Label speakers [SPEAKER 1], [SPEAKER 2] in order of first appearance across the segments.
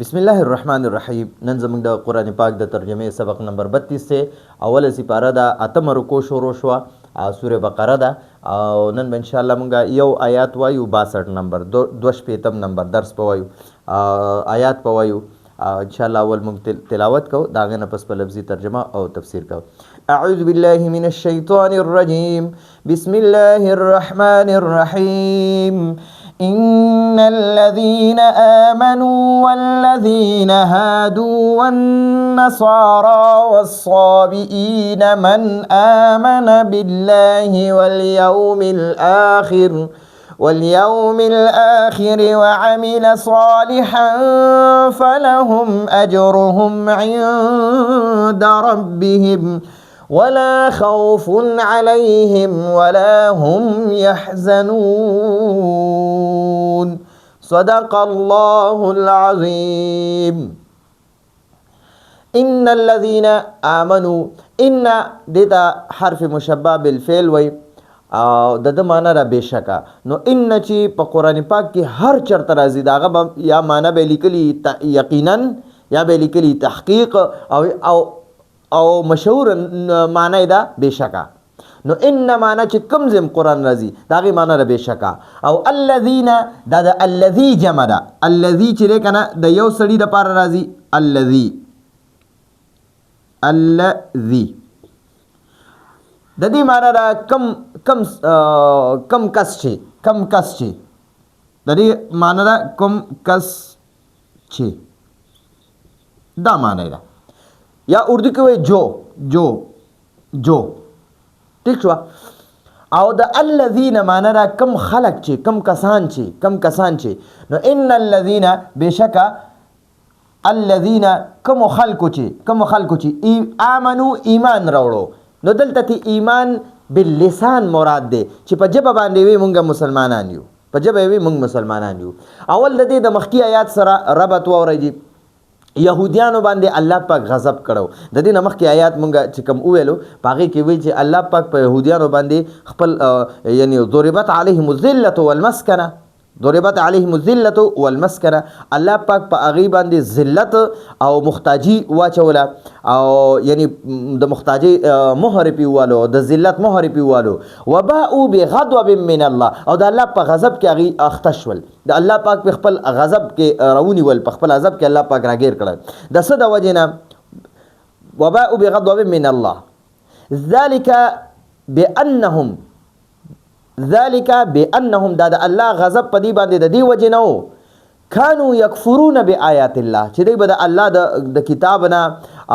[SPEAKER 1] بسم الله الرحمن الرحیم. نن زموږ د قرآن پاک د ترجمې سبق نمبر 32 ته اوله سپاره ده، اتم رکو شروع شوه، سوره بقره ده او نن به انشاءالله موږ یو آیات وایو 62 نمبر 2 نمبر درس په وایو آیات په وایو انشاءالله. اول موږ تلاوت کوو، د هغې نه پس په لفظي ترجمه او تفسیر کوو. اعوذ بالله من الشیطان الرجیم بسم الله الرحمن الرحیم. إن الذين آمنوا والذين هادوا والنصارى والصابئين من آمن بالله واليوم الآخر وعمل صالحا فلهم أجرهم عند ربهم ولا خوف عليهم ولا هم يحزنون. صدق الله العظيم. إن الذين آمنوا، إن دیتا حرف مشبہ بالفعل وی او د معنا را بشکا. نو ان چې په قرآن پاک کې هر چرته راځي داغه یا معنا به لیکلی یقینا یا به لیکلی تحقیق او مشهور معنی دا بشکا. نو ان معنی چې کوم زم قرآن راځي داغه معنی را بشکا. او الذین دا د الذی جمع ده، الذی چې کنه د یو سړي د پاره راځي، الذی د دې معنی را کم کس چې د دې معنی را کم کس چې دا معنی ده. یا اردو کې وای جو ٹھیک شو. او د الذین معنی را کم خلق چې کم کسان چې نو ان الذین بشکا الذین کم خلقو چې آمنو ایمان راوړو. نو دلته تی ایمان باللسان مراد دی چې په جبه باندې وي مونږ مسلمانان یو، په جبه وي مونږ مسلمانان یو. اول د دې د مخکې آیات سره ربط وورئ. یهودیانو باندې الله پاک غضب کړو. د دې نه مخکې آیات مونږ چې کوم وویلو په هغې کې وایي چې الله پاک په یهودیانو باندې خپل یعنی ضربت علیهم الذلة والمسکنه، ضربت علیهم الذلة والمسکنه، الله پاک په هغې باندې ذلت او محتاجي واچوله، او یعنی د محتاجي مهر پې ووالو، د ذلت مهر پې ووالو. وباءوا بغضب من الله، او د الله په غضب کې هغې اخته شول. د الله پاک په خپل غضب کې راونیول، په خپل غضب کې الله پاک راګیر کړل. د څه د وجې نه؟ وباءوا بغضب من الله ذلك بأنهم دا د الله غضب په دې باندې د دې وجې نه و کانو یکفرون بآیات الله، چې دوی به د الله د کتاب نه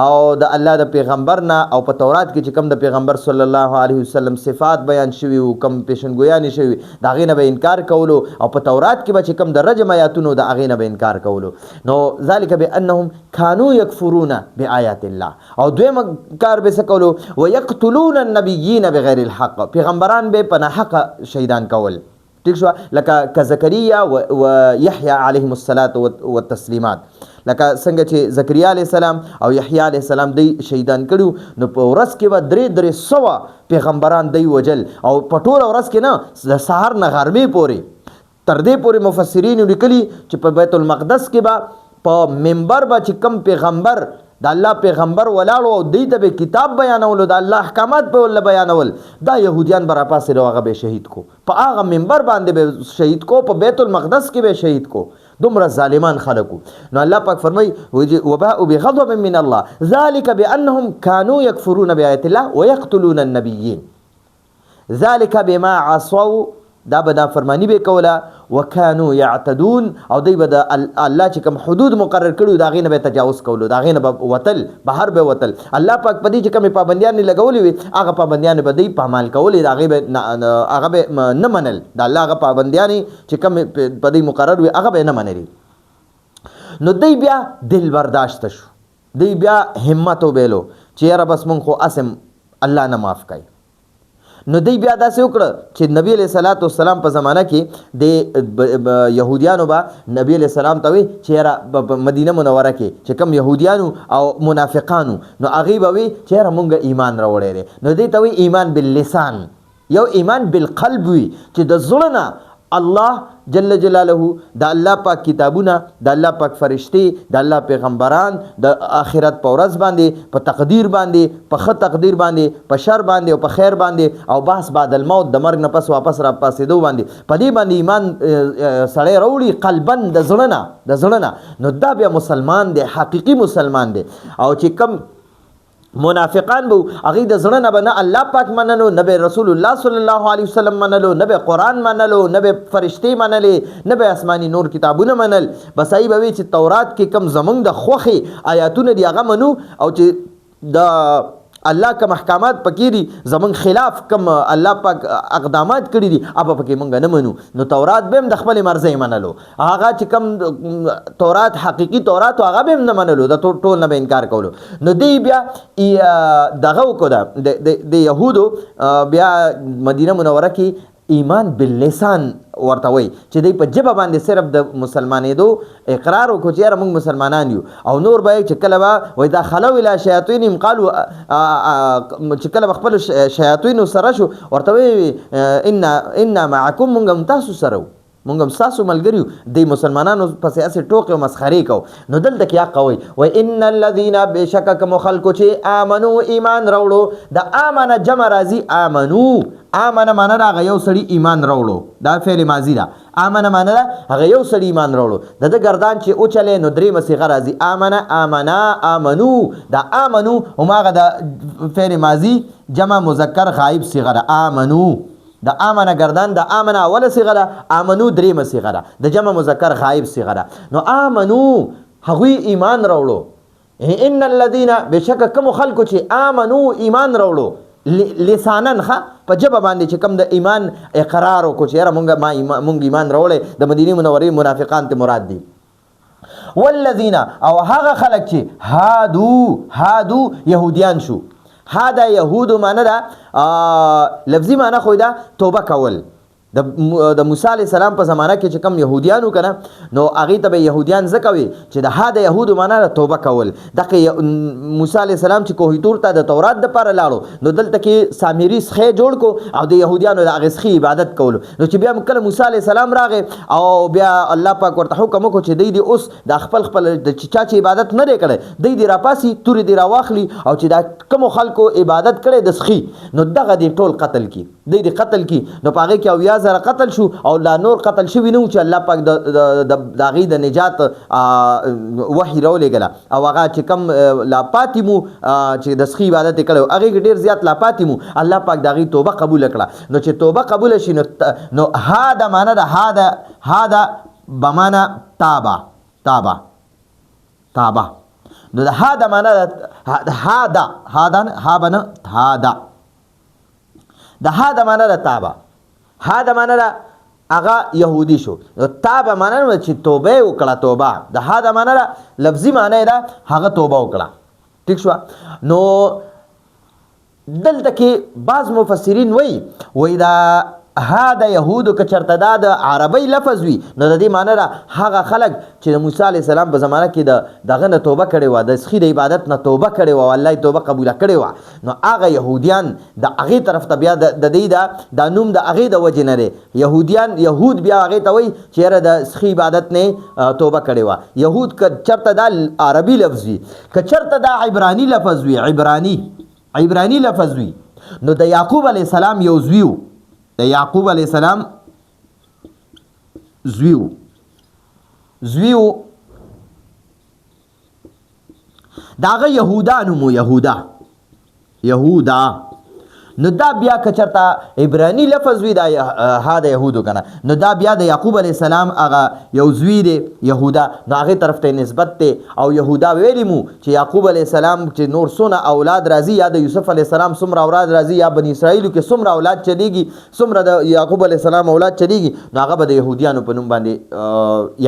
[SPEAKER 1] او د الله د پیغمبر نه او په تورات کې چې کوم د پیغمبر صلی الله علیه وسلم صفات بیان شوي وو، کوم پیشنګویانې شوي د هغې نه به انکار کولو، او په تورات کې به چې کوم د رجم آیاتونو د هغې نه به انکار کولو. نو ذلک بانهم کانو یکفرون بآیات الله. او دویم کار به څه کولو؟ ویقتلون النبیین بغیر الحق، پیغمبران به په ناحقه شهیدان کول. ٹھیک شو. لکه زکریا و یحیی علیهم الصلاة والتسلیمات، لکه څنګه چې زکریا علیه السلام او یحیی علیه السلام دی شهیدان کړي. نو په ورځ کې به 300 پیغمبران دی وجل، او په ټوله ورځ کې نه د سهار نه غرمې پورې تر دې پورې مفسرین لیکلي چې په بیت المقدس کې به په منبر به چې کم پیغمبر د الله پیغمبر ولاړو او دوی ته به کتاب بیانولو، د الله احکامات به ولله بیانول، دا یهودیان به راپاسېدو، هغه به شهید کو، په هغه منبر باندې به شهید کو، په بیت المقدس کې به شهید کو. دومره ظالمان خلقو. نو الله پاک فرمایي وباءوا بغضب من الله ذلك بانهم كانوا يكفرون بآيات الله ويقتلون النبيين ذلك بما عصوا، دا به نافرمانی به کوله، وکانو یعتدون، او دوی به د الله چې کوم حدود مقرر کړي د هغې نه به تجاوز کولو، د هغې نه به وتل، بهر به وتل. الله پاک په دې چې کومې پابندیانې لګولې وي هغه پابندیانې به دوی پامال کولې، د هغې به نه منل، د الله هغه پابندیانې چې کومې په دوی مقرر وي هغه به نه منلي. نو دوی بیا دل برداشته شو، دوی بیا همت وبیلو چې یاره بس مونږ خو اسم الله نه معاف کوي. نو دی بیا داسې وکړه چې نبی علیه صلات والسلام په زمانه کې د یهودیانو به نبی علیه السلام ته وی چې یاره په مدینه منوره کې چې کوم یهودیانو او منافقانو نو هغې به وی چې یاره مونږ ایمان راوړی دی. نو دی ته وی ایمان باللسان، یو ایمان بالقلب وي چې د زړه نه الله جل جلاله د الله پاک کتابونه د الله پاک فرشتي د الله پیغمبران د آخرت په ورځ باندې په تقدیر باندې په ښه تقدیر باندې په شر باندې او په خیر باندې او بحث بعد الموت د مرګ نه پس واپس را پاسېدو باندې په دې باندې ایمان سړی راوړي قلبن د زړه نه نو دا بیا مسلمان دی حقیقي مسلمان دی او چې کم منافقان بو هغه د زړه نه به الله پاک منلو نه به رسول الله صلی الله علیه وسلم منلو نه به قرآن منلو نه به فرشتي منلې نه به آسماني نور کتابونه منل بس ای به چې تورات کې کم زمونږ د خوخي آیاتونه دی هغه منو او چې د الله کوم احکامات پکې دي زمونږ خلاف کوم الله پاک اقدامات کړي دي هغه پکې مونږ نه منو نو تورات به هم د خپل مرزي منلو هغه چې کوم تورات حقيقي تورات هغه به هم نه منلو د ټول نه به انکار کولو نو دی بیا دغه وکړه د يهودو بیا مدینه منوره کې ایمان باللسان ورته وای چې دوی په ژبه باندې صرف د مسلمانېدو اقرار وکړو چې موږ مسلمانان یو او نور به چې کله به وای دا خلو الی شیاطینهم قالوا چې کله خپل شیاطین سره شو ورته وای ان معکم موږ تاسو سره مونږ تاسو ملګریو د مسلمانانو پسې اسې ټوکې او مسخرې کو نو دلته کې یا قوي و ان الذين بشکک مخلقو چې امنو ایمان راوړو د امنه جمع راځي امنه معنی راغی یو سړی ایمان راوړو دا فعل ماضی ده امنه معنی هغه یو سړی ایمان راوړو د ګردان چې او چلے نو درې مسیغه راځي امنو دا امنو هماغه د فعل ماضی جمع مذکر غائب صيغه ده امنو د امنه گردان د امنه اوله صيغه ده امنو درېمه صيغه ده د جمع مذکر غائب صيغه ده نو امنو هغه ایمان راوړو ان الذين بشک کوم خلکو چې امنو ایمان راوړو لسانن ښه په جبه باندې چې کوم د ایمان اقرار وکړو چې مونږ ایمان راوړل د مدینه منورې منافقان ته مراد دي والذین او هغه خلک چې هادو يهوديان شو هذا يهود معنی دا لفظي معنی خو دا توبه کول د موسی علی السلام په زمانہ کې چې کم يهوديانو کنه نو هغه ته يهوديان زکوي چې د هدا يهود معنی توبه کول دغه موسی علی السلام چې کوه تور ته د تورات د پر لاړو نو دلته کې سامری سخه جوړ کو او د يهوديانو د هغه سخه عبادت کول نو چې بیا کله موسی علی السلام راغې او بیا الله پاک ورته حکم وکړ چې دی اوس د خپل د چا چې عبادت نه کړي دی راپاسي تور دی راواخلي او چې د کوم خلکو عبادت کړي د سخه نو دغه دی ټول قتل کی دی قتل کی نو پاګه کې او یا زره قتل شو او لا نور قتل شوی نو چې الله پاک د غي د نجات وحي راولېګلا او هغه چې کم لا پاتیمو چې د سخی عبادت کړو هغه ډیر زیات لا پاتیمو الله پاک د غي توبه قبول کړه نو چې توبه قبول شي نو هاذا معنا د هاذا بمانه تابا نو د هاذا معنا د هاذا معنا د تابا هاذا معنا دا هغه يهودي شو تابه معنا چې توبه وکړه توبه د هاذا معنا لفظي معنا دا هغه توبه وکړه ٹھیک شو نو دلته کې بعض مفسرین وای دا هاذا يهود کچرته دا د عربی لفظ وي نو د دې معنی را هغه خلک چې د موسی علی السلام په زمانه کې دغه نه توبه کړي و د سخی د عبادت نه توبه کړي و الله توبه قبول کړي و نو هغه يهوديان د هغه طرف ته بیا د دې د نوم د هغه د وجه نه يهود بیا هغه ته وي چې د سخی عبادت نه توبه کړي و يهود کچرته د عربی لفظ وي کچرته د عبرانی لفظ وي عبرانی لفظ وي نو د یعقوب علی السلام یو زویو د یعقوب علی السلام زویو داغه یهودا نو دا بیا کچرتا عبرانی لفظ وی دا هاذا يهودو کنه نو دا بیا د یعقوب علی السلام هغه یو زوی دی یهودا نو هغه طرف ته نسبت ته او یهودا ویلیمو چې یعقوب علی السلام چې نور سونه اولاد راځي یا د یوسف علی السلام څومره اولاد راځي یا بنی اسرائیل کې څومره اولاد چلیږي څومره د یعقوب علی السلام اولاد چلیږي نو هغه به د يهوديانو په نوم باندې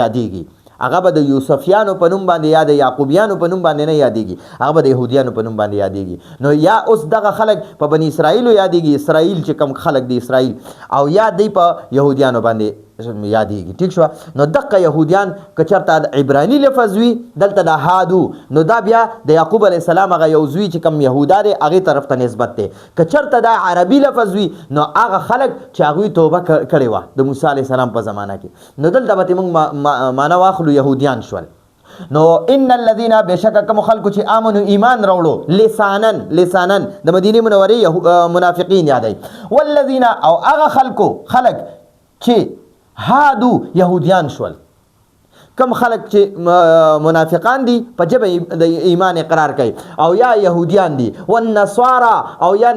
[SPEAKER 1] یادېږي هغه به د یوسفیانو په نوم باندې یا د یعقوبیانو په نوم باندې نه یادېږي هغه به د یهودیانو په نوم باندې یادېږي نو یا اوس دغه خلک په بنی اسرائیل یادېږي اسرائیل چې کم خلک دی اسرائیل او یا دی په یهودیانو باندې یادېږي. ټیک شو. نو دقه یهودیان که چېرته د عبراني لفظ وي دلته د هادو نو دا بیا د یعقوب علیه السلام هغه یو زوی چې کوم یهودا دی هغې طرف ته نسبت دی. که چېرته دا عربي لفظ وي نو هغه خلک چې هغوی توبه کړې وه د موسی علیه السلام په زمانه کې. نو دلته به موږ معنا واخلو یهودیان شول. نو ان الذين بشک کوم خلکو چې امنو ایمان راوړو لسانن د مدینه منورې منافقین یادای والذین او هغه خلک چې هادو یهودیان شول. کم خلک چې منافقان دي په جبه د ایمان اقرار کوي او یا یهودیان دي والنصارى او یا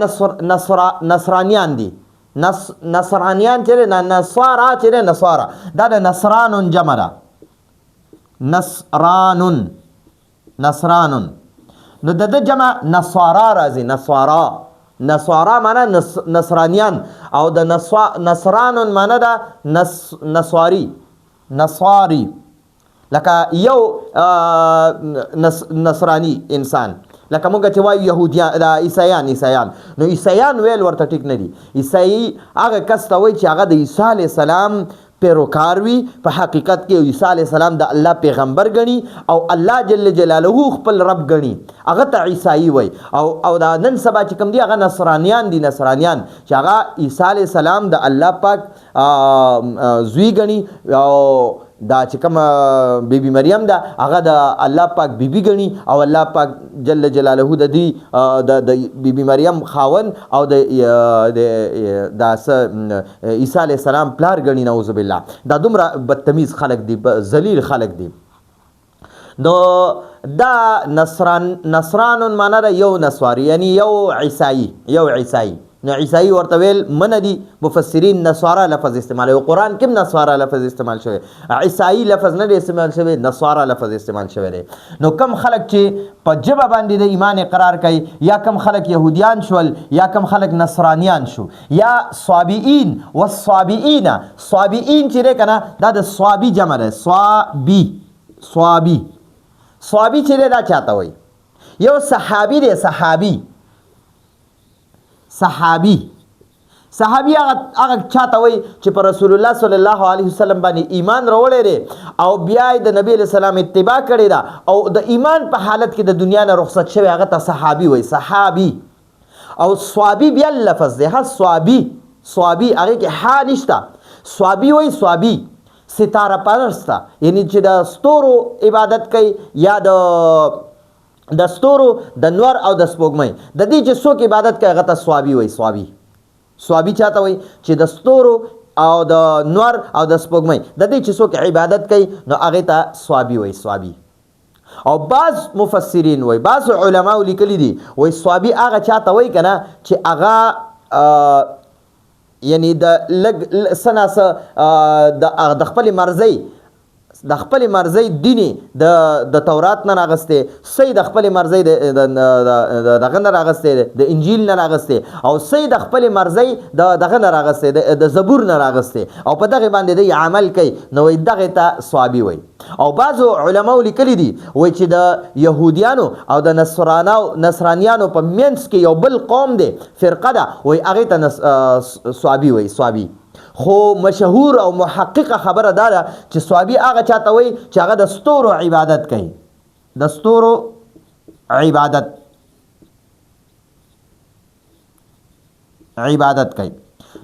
[SPEAKER 1] نصرانیان دي. نصرانیان چې نصارا چې نصارا دا د نصرانون جمع ده. نصرانون نو د جمع نصارا راځي. نصارا معنا نصرانیان او د نصرانون معنا ده نصاری لکه یو نصرانی انسان لکه مونږ چې وایو یهودیان د عیسایان نو عیسایان ویل ورته ټیک نه دي. عیسائی هغه کس ته وایي چې هغه د عیسی علیه السلام پیروکار وي په حقیقت کې عیسی علیه السلام د الله پیغمبر ګڼي او الله جل جلاله خپل رب ګڼي هغه ته عیسائی وایي. او دا نن سبا چې کوم دي هغه نصرانیان چې هغه عیسی علیه السلام د الله پاک زوی ګڼي او دا چې کوم بیبي مریم ده هغه د الله پاک بیبي ګڼي او الله پاک جل جلاله د دې د بیبي مریم خاون او د عیسی علیه السلام پلار ګڼي. نعوذ بالله. دا دومره بدتمیز خلق دي ذلیل خلق دي. نو دا نصرانون معنا ده یو نسواری یعنی یو عیسائی. نو عیسائی ورته ویل منه دي. مفسرین نصارا لفظ استعمال او قرآن کې نصارا لفظ استعمال شوی. عیسائی لفظ نه دی استعمال شوی نصارا لفظ استعمال شوی دی. نو کم خلک چې په جبه باندې د ایمان اقرار کوي یا کم خلک یهودیان شول یا کم خلک نصرانیان شو یا صابئین والصابئین چې دی کنه دا د صابی جمع ده. صحابي چې دی دا چاته وایي یو صحابي دی. صحابي هغه چاته وایي چې په رسول الله صلی الله علیه وسلم باندې ایمان راوړی دی او بیا د نبی علیه السلام اتباع کړې ده او د ایمان په حالت کې د دنیا نه رخصت شوی هغه ته صحابي وایي. صحابي او صوابي بیا لفظ دی. صوابي هغې کې ها نشته. صوابي وایي صوابي ستاره پرسته یعنی چې د ستورو عبادت کوي یا د ستورو د نور او د سپوږمۍ د دې چې څوک عبادت کوي هغه ته صوابي وایي. صوابي چاته وایي چې د ستورو او د نور او د سپوږمۍ د دې چې څوک عبادت کوي نو هغې ته صوابي وایي. او بعض مفسرین وایي بعض علماء لیکلي دي وایي صوابي هغه چاته وایي که نه چې هغه یعنی د لږ څه د خپل مرضی دیني د تورات نه راغسته صحیح د خپل مرضی دغه نه راغسته د انجیل نه راغسته او صحیح د خپل مرضی دغه نه راغسته د زبور نه راغسته او په دغه باندې د عمل کوي نو دغه ته صوابي وایي. او بعضو علماء لیکلي دي وایي چې د یهودیانو او د نصرانیانو په منځ کې یو بل قوم دی فرقه ده وایي هغې ته صوابي وایي. خو مشهور او محققه خبره دا ده چې صوابي هغه چاته وایي چې هغه د ستورو عبادت کوي. د ستورو عبادت کوي.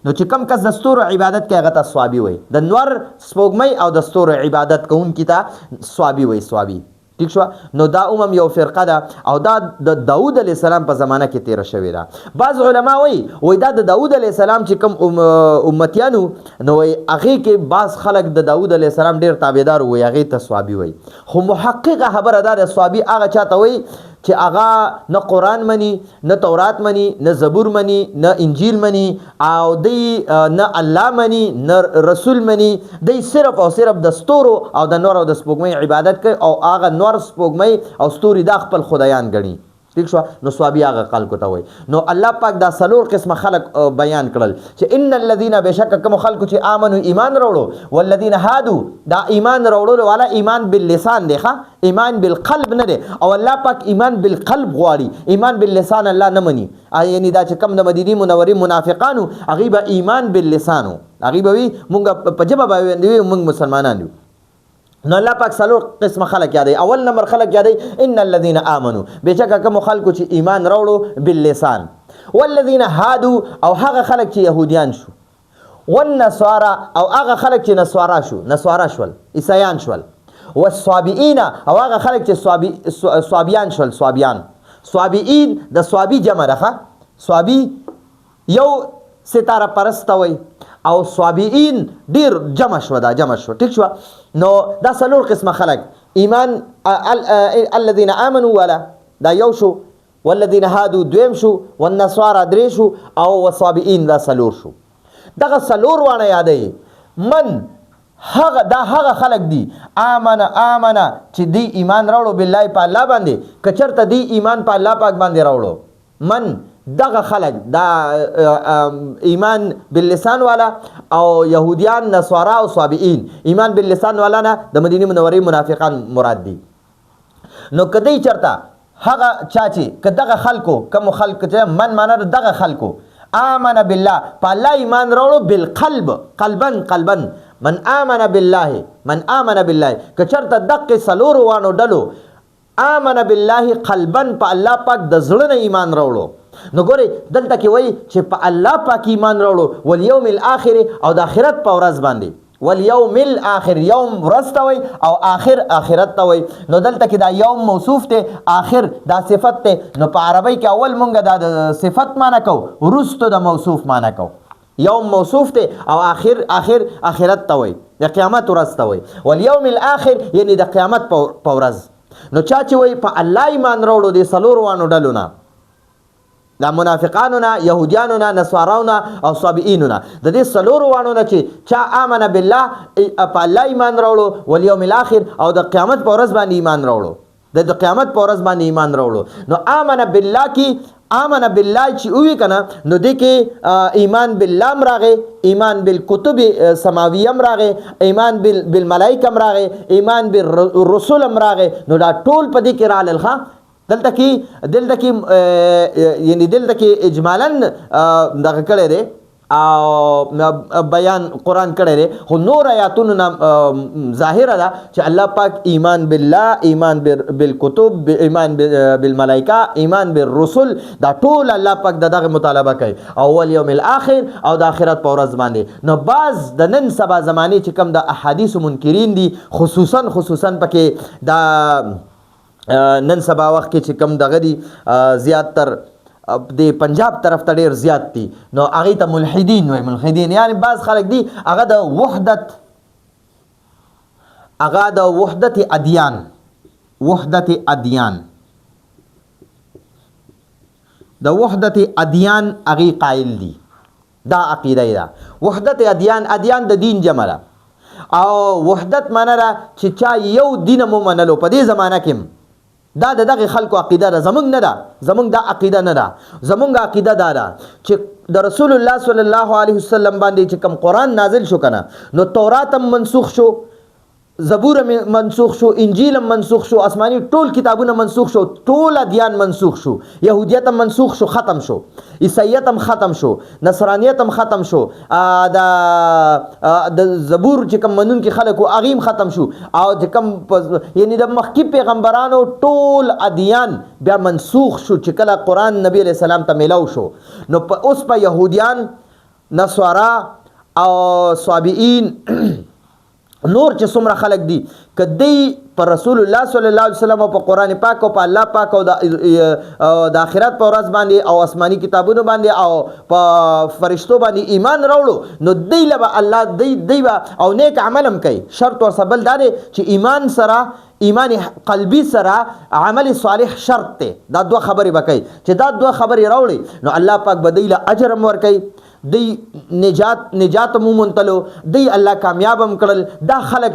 [SPEAKER 1] نو چې کم کس د ستورو عبادت کوي هغه ته صوابي وایي. د نور سپوږمۍ او د ستورو عبادت کوونکي ته صوابي وایي. ٹھیک شو. نو دا یو فرقه ده او دا د داود علیه السلام په زمانه کې تیره شوې ده. بعض علما وایي دا د داود علیه السلام چې کوم امتیانو نو وایي هغې کې بعض خلک د داود علیه السلام ډېر تابعدار وایي هغې ته صوابي وایي. خو محققه خبره دا ده صوابي هغه چاته وایي چې هغه نه قرآن مني نه تورات مني نه زبور مني نه انجیل مني او دی نه الله مني نه رسول مني. دی صرف او صرف د ستورو او د نور او د سپوږمۍ عبادت کوي او هغه نور سپوږمۍ او ستوري دا خپل خدایان ګڼي. ٹھیک شو. نو صوابي هغه خلکو ته وایي. نو الله پاک دا څلور قسمه خلک بیان کړل چې ان الذين بشک کوم خلکو چې امنو ایمان راوړو والذین هادو دا ایمان راوړلو والا ایمان باللسان دی ایمان بالقلب نه دی او الله پاک ایمان بالقلب غواړي. ایمان باللسان الله نه مني. یعنی دا چې کوم د مدینه منورې منافقانو هغوی به ایمان باللسانو هغه به وي مونږ په جبه باندې مونږ مسلمانان یو. نو الله پاک څلور قسم خلق یادوي. اول نمبر خلق یادوي ان الذين امنوا، بېشکه کوم خلکو چې ایمان راوړو باللسان، والذین هادو او هغه خلک چې يهوديان شو، والنصارى او هغه خلک چې نصارا شول عیسایان شول، والصابئین او هغه خلک چې صابیان شول صابئین د صابی جمع ده. صابی یو ستاره پرست وي او صابئین ډیر جمع شو ټیک شو. نو دا څلور قسمه خلک ایمان الذين امنوا ولا دا یو شو، والذین هادو دویم شو، والنصارى درې شو او والصابئین دا څلور شو. دغه څلور وانه یادوي من هغه خلق دي آمنا چې دی ایمان راوړو بالله په الله باندې، کچرته دی ایمان په الله پاک باندې راوړو من دغه خلق دا ایمان باللسان والا او يهوديان نصارا او صابئین. ایمان باللسان والا نه د مدینه منورې منافقان مراد دي. نو کدی چرته هغه چا چې کدغه خلکو کوم خلق چې من معنا دغه خلکو آمن بالله په الله ایمان راوړو بالقلب قلبا من آمن بالله کچرته دغه څلور وانو ډلو آمن بالله قلبا په الله پاک د زړه نه ایمان راوړو. نو ګوري دلته کې وایي چې په الله پاک ایمان راوړو والیوم الاخر او د آخرت په ورځ باندې، والیوم الاخر یوم ورځ ته وایي او آخرت ته وایي. نو دلته کې دا یوم موصوف ته، آخر دا صفت ته. نو په عربی کې اول مونږ دا د صفت معنی کو، وروسته د موصوف معنی کو. یوم موصوف ته او آخرت ته وایي، د قیامت ورځ ته وایي. والیوم الاخر یعنی د قیامت په ورځ. نو چا چې وایي په الله ایمان راوړو د څلور وانو ډلو نه، دا منافقانو نه، يهوديانو نه، نصاراو نه او صابئینو نه، د دې څلور وانو نه چې چا آمن بالله په الله ایمان راوړو والیوم الاخر او د قیامت په ورځ باندې ایمان راوړو، د قیامت په ورځ باندې ایمان راوړو. نو آمن بالله کې آمن بالله چې وی کنه نو دې کې ایمان بالله مراغه، ایمان بالکتب سماویه مراغه، ایمان بالملائکه مراغه، ایمان بالرسول مراغه. نو دا ټول په دې کې را لخوا دلته کې اجمالا دغه کړی دی او بیان قرآن کړی دی، خو نور آیاتونو نه ظاهره ده چې الله پاک ایمان بالله، ایمان بالکتب، ایمان بالملائکه، ایمان بالرسل دا ټول الله پاک دغه مطالبه کوي او والیوم الاخر او د آخرت په ورځ باندې. نو بعض د نن سبا زمانه چې کوم د احادیث منکرین دي، خصوصا پکې دا نن سبا وخت کې چې کم دغه دي زیات تر د پنجاب طرف ته ډیر زیات دي، نو هغه ته ملحدین وایي. ملحدین یعنی بعض خلک دي هغه د وحدت ادیان د وحدت ادیان هغه قائل دي. دا عقیده ده وحدت ادیان د دین جمع ده او وحدت معنی را چې چا یو دین مو منلو په دې زمانہ کې دا دغه خلکو عقیده ده، زمونږ نه ده، زمونږ دا عقیده نه ده. زمونږ عقیده دا ده چې د رسول الله صلی الله علیه وسلم باندې چې کوم قرآن نازل شو کنه، نو تورات هم منسوخ شو، زبور منسوخ شو، انجیل هم منسوخ شو، آسمانی ټول کتابونه منسوخ شو، ټول ادیان منسوخ شو، يهودیت هم منسوخ شو، ختم شو، عیسایت هم ختم شو، نصرانیت هم ختم شو، د زبور چې کوم منون کې خلکو اغیم ختم شو، او چې کوم یعنی د مخکې پیغمبرانو ټول ادیان بیا منسوخ شو چې کله قرآن نبی علیہ السلام ته ملاو شو. نو اوس په يهودیان، نصارا او صابئین نور چې څومره خلک دي کدی پر رسول الله صلی الله علیه وسلم او په قرآن پاک او په الله پاک او د آخرت په ورځ باندې او آسمانی کتابونو باندې او په فرشتو باندې ایمان راوړو، نو دی له الله دی او نیک عمل هم کوي. شرط ور سبل دا دی چې ایمان سره، ایمان قلبی سره عمل صالح شرط ته. دا دوه خبرې وکړي چې دا دوه خبرې راوړي نو الله پاک به دی له اجر هم ورکوي، دی نجات مو منتلو، دی الله کامیاب هم کړل. دا خلق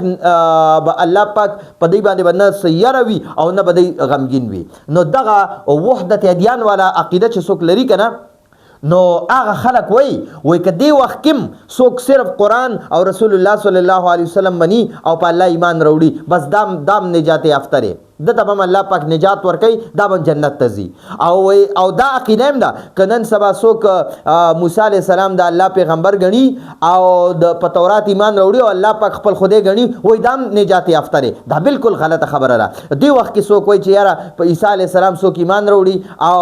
[SPEAKER 1] الله پاک په دی باندې نه سیاره وي او نه به دی غمگین وي. نو دغه وحدت ادیان والا عقیده چې څوک لري کنه، نو هغه خلق وای که دی وخت کم څوک صرف قرآن او رسول الله صلی الله علیه وسلم منی او په الله ایمان راوړي، بس دام نجات یافته دته به الله پاک نجات ورکوي دا به جنت ته ځي او دا عقیده هم ده که نن سبا څوک موسی علیه السلام د الله پیغمبر ګڼي او په تورات ایمان راوړي او الله پاک خپل خدای ګڼي وایي دا هم نجات یافته دی دا بالکل غلطه خبره ده دې وخت کې څوک وایي چې یاره په عیسی علیه السلام څوک ایمان راوړي او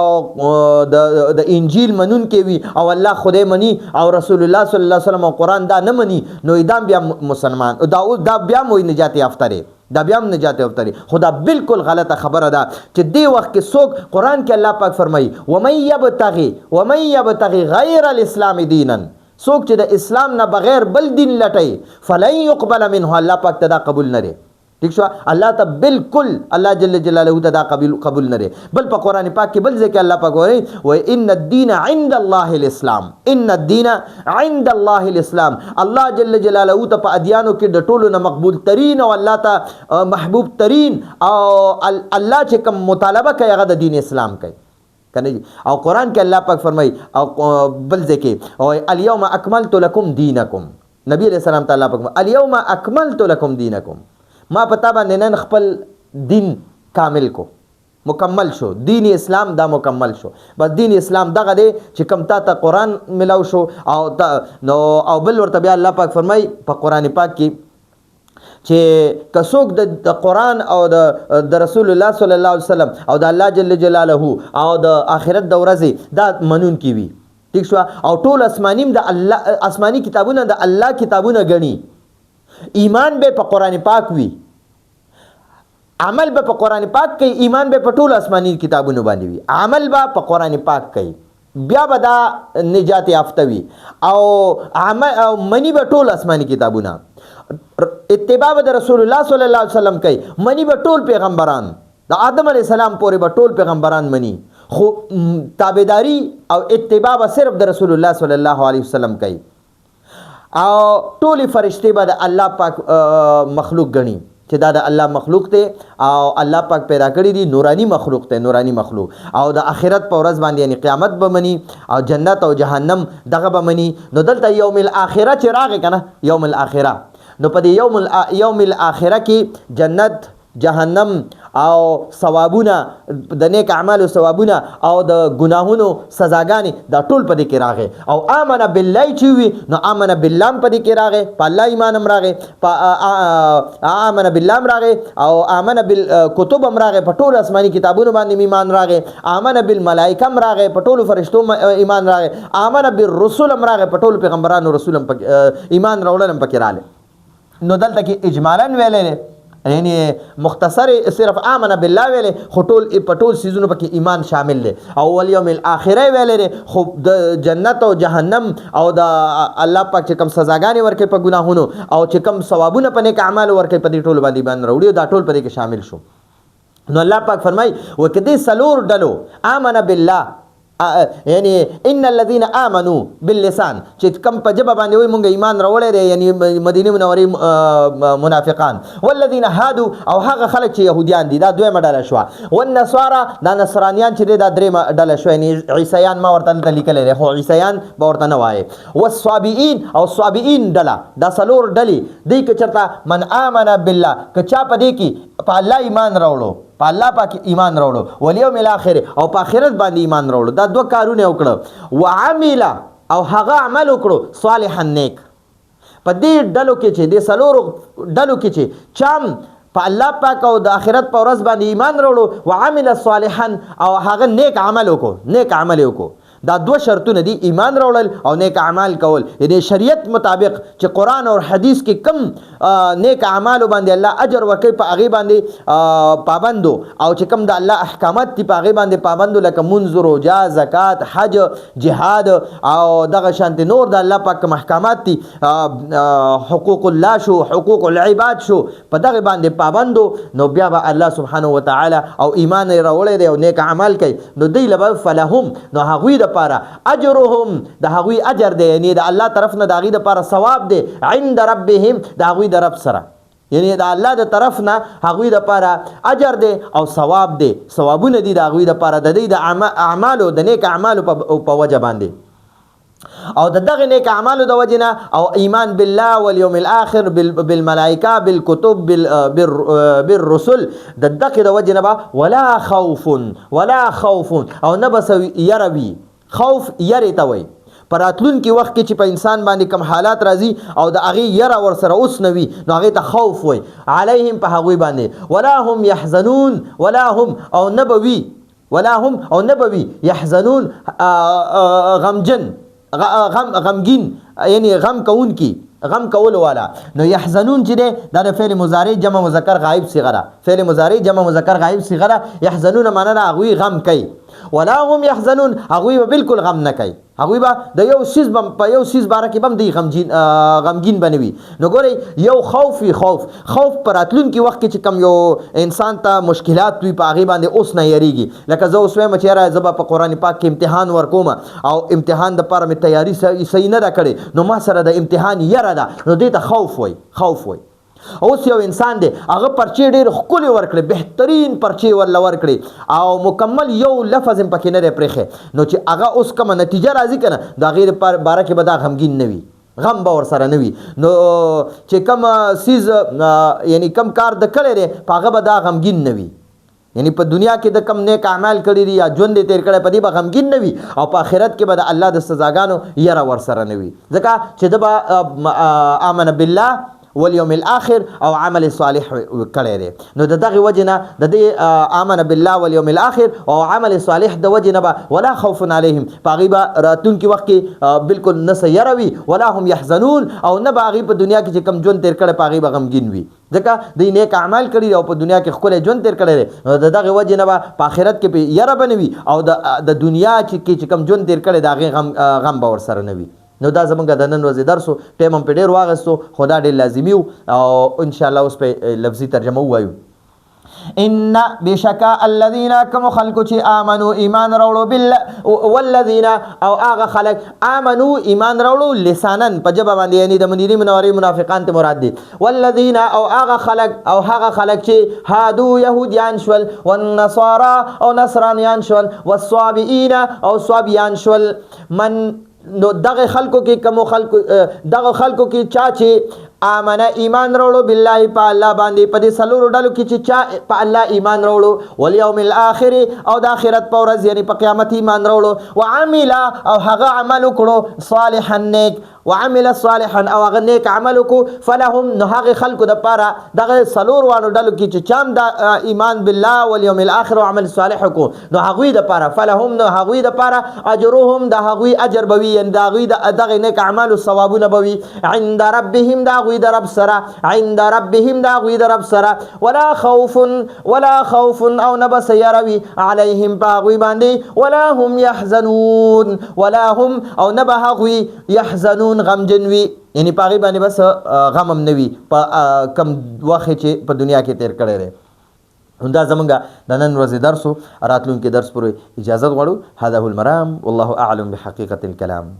[SPEAKER 1] د انجیل منونکي وي او الله خدای مني او رسول الله صلی الله علیه وسلم او قرآن دا نه مني نو دا بیا مسلمان دا بیا هم وایي نجات یافته دی دا بیا هم نجات یافته دی خو دا بالکل غلطه خبره ده چې دې وخت کې څوک قرآن کې الله پاک فرمایي ومن یبتغي غیر الاسلام دینا څوک چې د اسلام نه بغیر بل دین لټوي فلن يقبل منه الله پاک ته دا قبول نه دی ٹھیک شو الله ته بالکل الله جل جلاله ته دا قبول نه دی بل په قرآن پاک کې بل ځکه الله پاک وایي و ان الدین عند الله الاسلام ان الدین عند الله الاسلام الله جل جلاله ته په ادیانو کې د ټولو نه مقبول ترین او الله ته محبوب ترین او الله چې کوم مطالبه کوي هغه د دین اسلام کوي کنه او قرآن کې الله پاک فرمایي او بل ځکه او اليوم اکملت لكم دینکم نبی علیہ السلام تعالی پاک اليوم اکملت لكم دینکم ما پتا باندې نن خپل دین کامل کو مکمل شو دین اسلام دا مکمل شو بس دین اسلام دغه دی چې کم تا قرآن ملاو شو او بل ورته بیا الله پاک فرمای په قرآن پاک کې چې کڅوک د قرآن او د رسول الله صلی الله علیه وسلم او د الله جل جلاله او د آخرت د ورځې دا منون کی وي ٹھیک شو او ټول اسمانیم د الله اسماني کتابونه د الله کتابونه غني ایمان به په قرآن پاک وي عمل به په قرآن پاک کوي ایمان به په ټول آسماني کتابونو باندې وي عمل به په قرآن پاک کوي بیا به دا نجات یافته وي او عمل او منی به ټول آسماني کتابونه اتباع د رسول الله صلی الله علیه وسلم کوي منی به ټول پیغمبران د آدم علیه السلام پورې به ټول پیغمبران منی خو تابعداري او اتباع به صرف د رسول الله صلی الله علیه وسلم کوي او ټول فرشتي به د الله پاک مخلوق غني چې دا د الله مخلوق ته او الله پاک پیدا کړی دی نورانی مخلوق ته نورانی مخلوق او د آخرت په ورځ باندې یعنی قیامت به مني او جنت او جهنم دغه به مني نو دلته یوم الاخره چې راغی کنه یوم الاخره نو په دې یوم الاخره کې جنت جهنم او ثوابونه د نیک اعمالو ثوابونه او د ګناهونو سزاګانې دا ټول په دې کې راغی او آمن بالله چې وي نو آمن بالله په دې کې راغی په الله ایمان هم راغی آمن بالله هم راغی او آمن بالکتب هم راغی په ټول آسماني کتابونو باندې ایمان راغی آمن بالملائکه هم راغی په ټول فرشتو ایمان راغی آمن بالرسل هم راغی په ټول پیغمبرانو رسول هم ایمان راوړل هم پکې راغی نو دلته کې اجمالاً ویلې یعنی مختصر صرف آمن بالله ویلې خو ټول سیزونو پکې ایمان شامل دی او والیوم الاخره ویلې خو د جنت او جهنم او د الله پاک چې کوم سزاګانې ورکړي په ګناهونو او چې کوم ثوابونه په نیک اعمال ورکړي په دې ټول باندې راوړي دا ټول په دې کې شامل شو نو الله پاک فرمای وکدي سلور ډلو آمن بالله یعنی ان الذين امنوا باللسان چې کوم په جبه باندې وي مونږ ایمان راوړی دی یعنی مدینه منورې منافقان والذین هادو او هغه خلک چې يهوديان دي دا دویمه ډله شو والنصارى دا نصرانیان چې دا درېمه ډله شو یعنی عیسایان ما ورته لیکل دي خو عیسایان به ورته نه وایي والصابئین او صابئین ډله دا څلور ډلې دی که چېرته من آمن بالله که چا په دې کې په الله ایمان راوړو په الله پاک ایمان راوړو والیوم الاخر او په آخرت باندې ایمان راوړو دا دوه کارونه وکړو وعمل او هغه عمل وکړو صالحا نیک په دې ډلو کې چې د سلورو ډلو کې چې چام په الله پاک او د آخرت په ورځ باندې ایمان راوړو وعمل صالحا او هغه نیک عمل وکړو دا دوه شرطونه دي ایمان راوړل او نیک اعمال کول یعنی شریعت مطابق چې قرآن او حدیث کې کم نیک اعمال باندې الله اجر ورکوي په هغې باندې پابندو او چې کم د الله احکامات دي په هغې باندې پابندو لکه منځ روژه زکات حج جهاد او دغه شانتې نور د الله پاک کوم احکامات دي حقوق الله شو حقوق العباد شو په دغه باندې پابندو نو بیا به الله سبحانه وتعالی او ایمان راوړی دی او نیک عمل کوي نو دوی له به فلهم نو هغوی پاره اجرهم د هغوی اجر دی یعنی د الله طرف نه د هغوی دپاره ثواب دی عند ربهم د هغوی د رب سره یعنی د الله د طرف نه هغوی دپاره اجر دی او ثواب دی ثوابونه دي د هغوی دپاره د دوی د اعمالو د نیک اعمالو په وجه باندې او د دغه نیک اعمالو د وجنه او ایمان بالله والیوم الاخر بالملائکه بالکتب بالرسل د دغه د وجنه با ولا خوف او نه بس يروي خوف يري توي پراتلون کې وخت کې چې په انسان باندې کم حالات راځي او د هغه یره ور سره اوس نوي نو هغه ته خوف وي علیهم په هغه باندې ولا هم يحزنون ولا هم او نبوي يحزنون غمجن غمگین یعنی غم کول والا نو يحزنون چې دا د فعل مضارع جمع مذکر غائب صيغه ده فعل مضارع جمع مذکر غائب صيغه ده يحزنون معنا دا هغه غم کوي ولا هم يحزنون هغه بالکل غم نه کوي هغه به د یو سیز په یو سیز باره کې بم دی غمگین بنوي نو ګوري یو خوف پراتلون کې وخت کې چې کم یو انسان ته مشکلات وي په هغه باندې اوس نه یریږي لکه زه اوس وایم چې را زبا په قران پاک کې امتحان ورکوم او امتحان د لپاره مې تیاری صحیح نه دا کړې نو ما سره د امتحان یره ده نو دې ته خوف وي اوس یو انسان دی هغه پرچې ډېر ښکلې ورکړي بهترین پرچې ورله ورکړي او مکمل یو لفظ هم پکې نه دی پرېښی نو چې هغه اوس کومه نتیجه راځي که نه د هغې باره کې به دا غمګین نه وي غم به ورسره نه وي نو چې کوم سیز یعنی کم کار د کړی دی په هغه به دا غمګین نه وي یعنی په دنیا کې د کم نیک اعمال کړي دي یا ژوند یې تېر کړی په دې به غمګین نه وي او په آخرت کې به د الله د سزاګانو یره ورسره نه وي ځکه چې ده به آمن بالله والیوم الاخر او عمل صالح کړی دی نو د دغه وجه نه د دې آمن بالله والیوم الاخر او عمل صالح د وجه نه به ولا خوف علیهم په هغې به راتلونکي وخت کې بالکل نه څه یره وي ولا هم یحزنون او نه به هغې په دنیا کې چې کوم ژوند تېر کړی په هغې به غمګین وي ځکه دوی نیک اعمال کړي او په دنیا کې ښکلی ژوند تېر کړی دی نو د دغې وجې نه به په آخرت کې په یره به نه وي او د دنیا چې کوم ژوند تېر کړی د هغې غم به ورسره نه وي نو دا زمونږ د نن ورځې درس و ټایم هم پې ډېر واغستو خو دا ډېر لازمي و او انشاءالله اوس پې لفظي ترجمه ووایو ان بشکا الذين كم خلق چې امنو ایمان راوړو والذین او هغه خلق امنو ایمان راوړو لسانن په ژبه باندې یعنی د منیری منورې منافقان ته مراد دي والذین او هغه خلق چې هادو يهوديان شول والنصارى او نصرانيان شول والصابئین او صابئان شول من نو دغه خلکو کې چا چې آمنه ایمان راوړو بالله په الله باندې په دې څلورو ډلو کې چې چا په الله ایمان راوړو والیوم الاخر او د آخرت په ورځ یعنی په قیامت ایمان راوړو وعمل او هغه عمل وکړو صالحا نیک وعمل صالحا او هغه نیک عمل وکړو فلهم نو هغه خلکو دپاره دغه څلور وانو ډلو کې چې چا هم د ایمان بالله والیوم الاخر او عمل صالح وکړو نو هغوی دپاره فلهم نو هغوی دپاره اجرهم د هغوی اجر به وي یعنې د هغوی دغه نیک اعمالو ثوابونه به وي عند ربهم د هغوی د رب سره عند ربهم د هغوی د رب سره ولا خوف او نه به څه یره وي علیهم په هغوی باندې ولا هم یحزنون ولا هم او نه به هغوی یحزنون غمجن وي یعنی په هغې باندې بس غم هم نه وي په کم وخت چې په دنیا کې تېر کړی دی دا زمونږ د نن ورځې درس و راتلونکي درس پورې اجازت غواړو هذا هو المرام والله اعلم بحقیقة الکلام